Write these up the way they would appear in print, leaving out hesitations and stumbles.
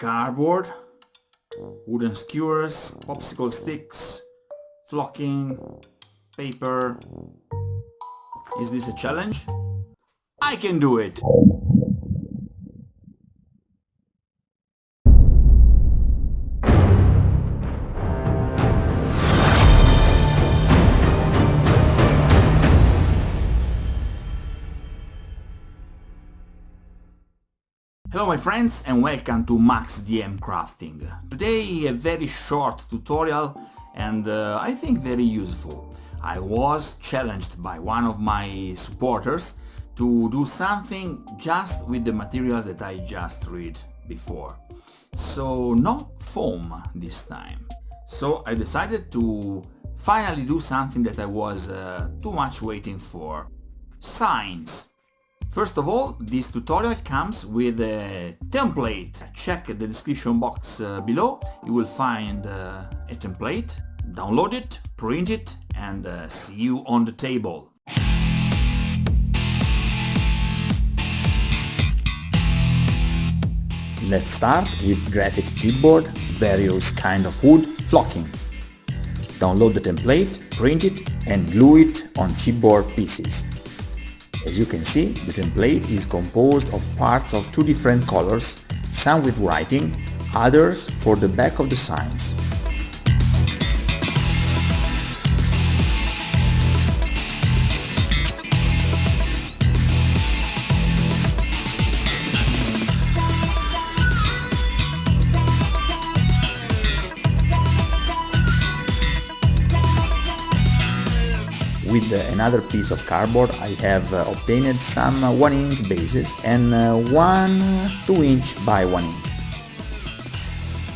cardboard, wooden skewers, popsicle sticks, flocking, paper. Is this a challenge? I can do it! Hello my friends and welcome to maxdmcrafting. Today a very short tutorial and I think very useful. I was challenged by one of my supporters to do something just with the materials that I just read before. So no foam this time. So I decided to finally do something that I was too much waiting for. Signs. First of all, this tutorial comes with a template. Check the description box below, you will find a template. Download it, print it, and see you on the table. Let's start with graphic chipboard, various kind of wood, flocking. Download the template, print it, and glue it on chipboard pieces. As you can see, the template is composed of parts of two different colors, some with writing, others for the back of the signs. With another piece of cardboard I have obtained some 1-inch bases and one 2-inch by 1 inch.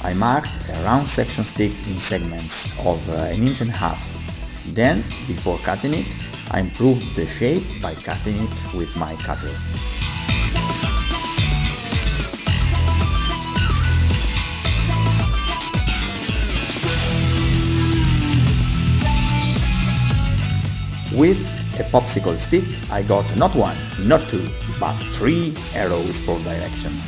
I marked a round section stick in segments of 1.5 inches. Then, before cutting it, I improved the shape by cutting it with my cutter. With a popsicle stick I got not one, not two, but 3 arrows for directions.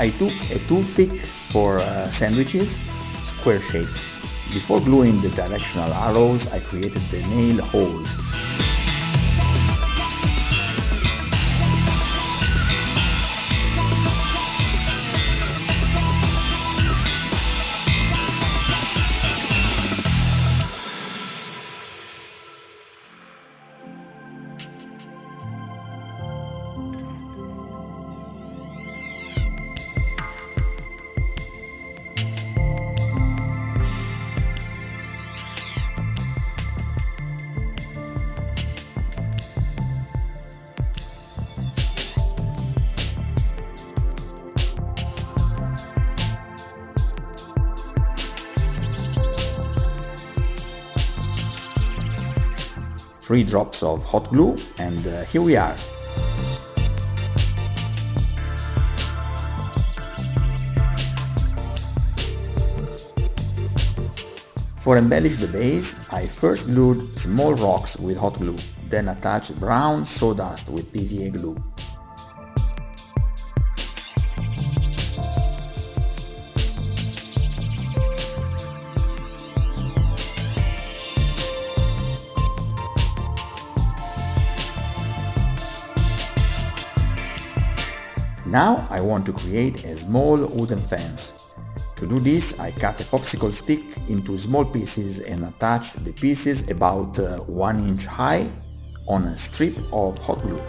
I took a toothpick for sandwiches, square shape. Before gluing the directional arrows, I created the nail holes. Three drops of hot glue and here we are. For embellish the base, I first glued small rocks with hot glue, then attached brown sawdust with PVA glue. Now I want to create a small wooden fence. To do this, I cut a popsicle stick into small pieces and attach the pieces about 1 inch high on a strip of hot glue.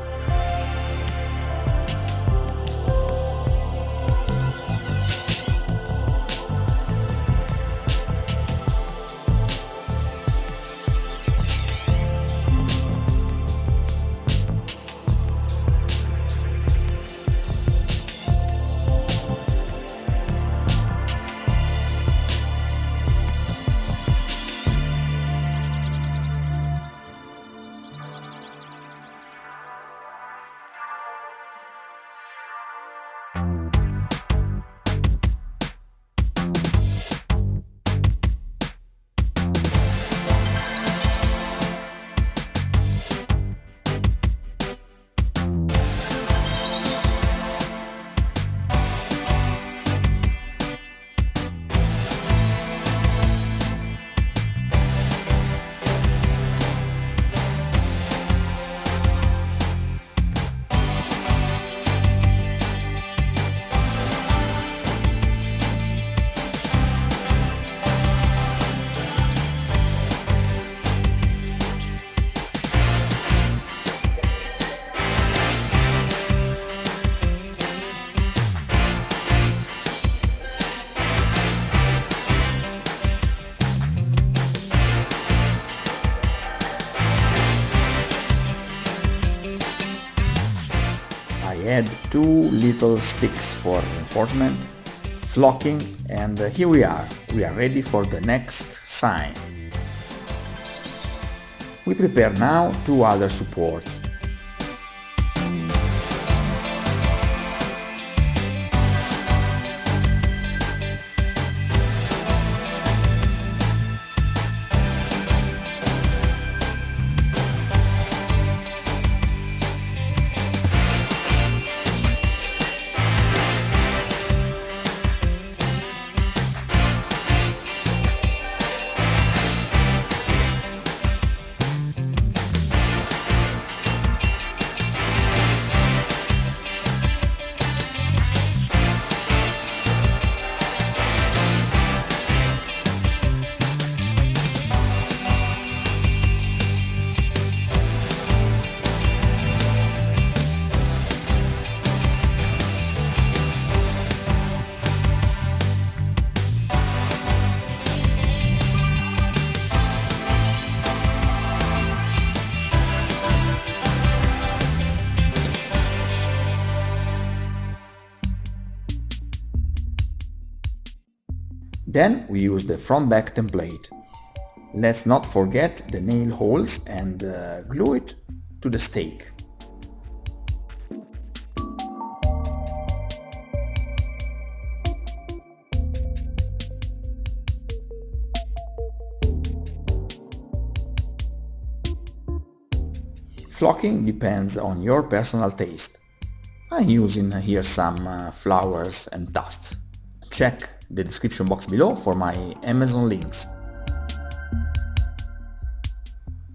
2 little sticks for reinforcement, flocking, and here we are ready for the next sign. We prepare now 2 other supports. Then we use the front-back template. Let's not forget the nail holes and glue it to the stake. Flocking depends on your personal taste. I'm using here some flowers and tufts. Check the description box below for my Amazon links.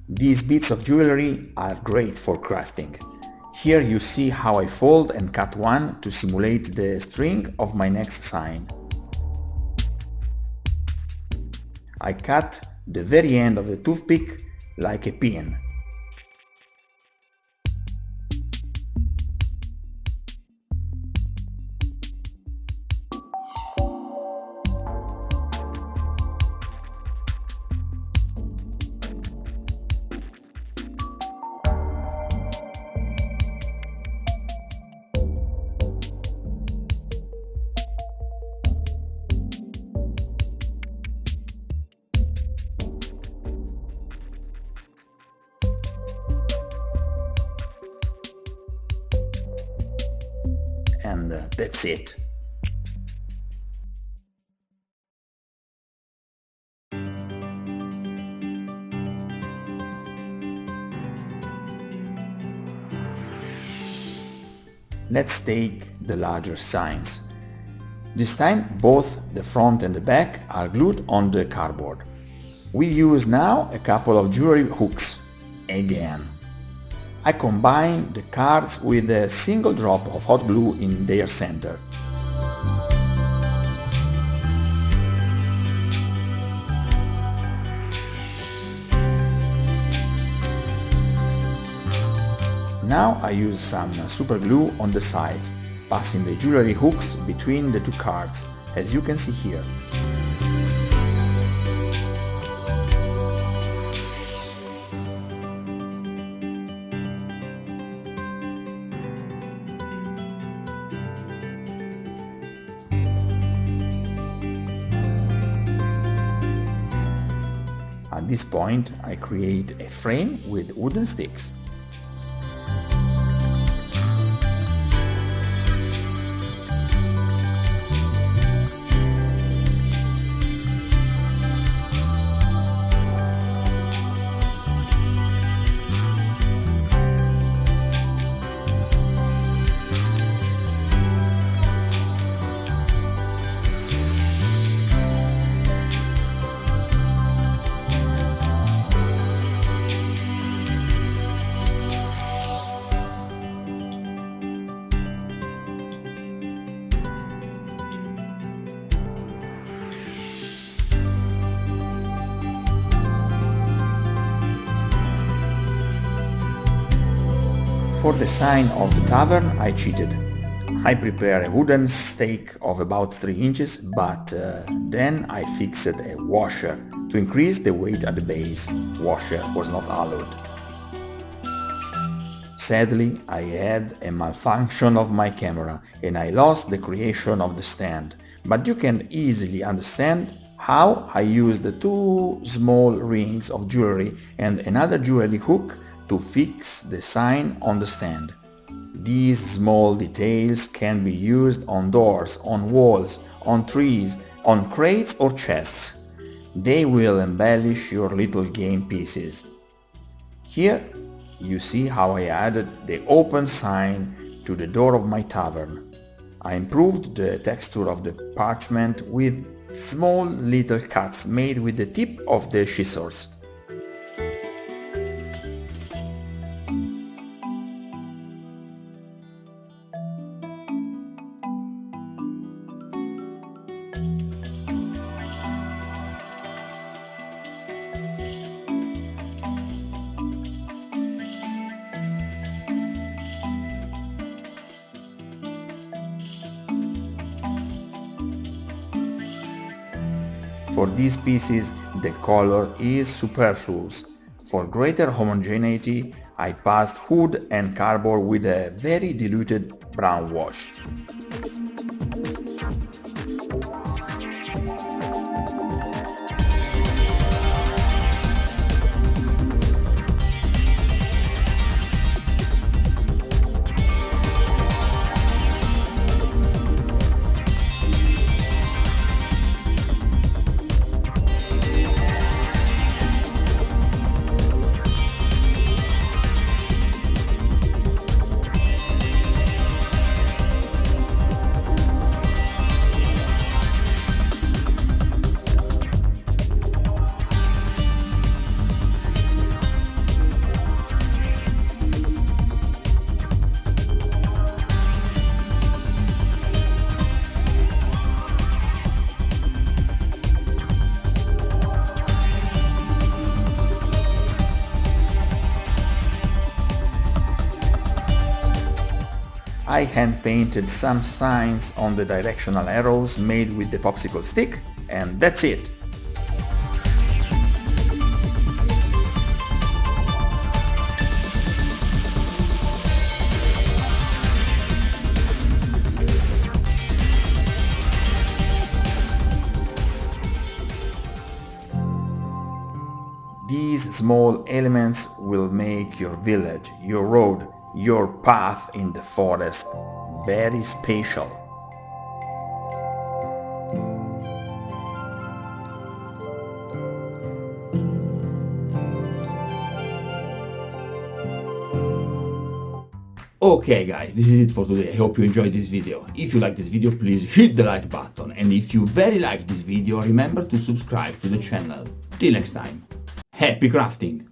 These bits of jewelry are great for crafting. Here you see how I fold and cut one to simulate the string of my next sign. I cut the very end of the toothpick like a pin. And that's it. Let's take the larger signs. This time both the front and the back are glued on the cardboard. We use now a couple of jewelry hooks. Again, I combine the cards with a single drop of hot glue in their center. Now I use some super glue on the sides, passing the jewelry hooks between the 2 cards, as you can see here. At this point, I create a frame with wooden sticks. For the sign of the tavern, I cheated. I prepare a wooden stake of about 3 inches, but then I fixed a washer to increase the weight at the base. Washer was not allowed. Sadly, I had a malfunction of my camera and I lost the creation of the stand, but you can easily understand how I used the two small rings of jewelry and another jewelry hook to fix the sign on the stand. These small details can be used on doors, on walls, on trees, on crates or chests. They will embellish your little game pieces. Here you see how I added the open sign to the door of my tavern. I improved the texture of the parchment with small little cuts made with the tip of the scissors. For these pieces, the color is superfluous. For greater homogeneity, I passed wood and cardboard with a very diluted brown wash. I hand-painted some signs on the directional arrows made with the popsicle stick, and that's it! These small elements will make your village, your road, your path in the forest very special. Okay guys, this is it for today. I hope you enjoyed this video. If you like this video, please hit the like button, and if you very like this video, remember to subscribe to the channel. Till next time, happy crafting!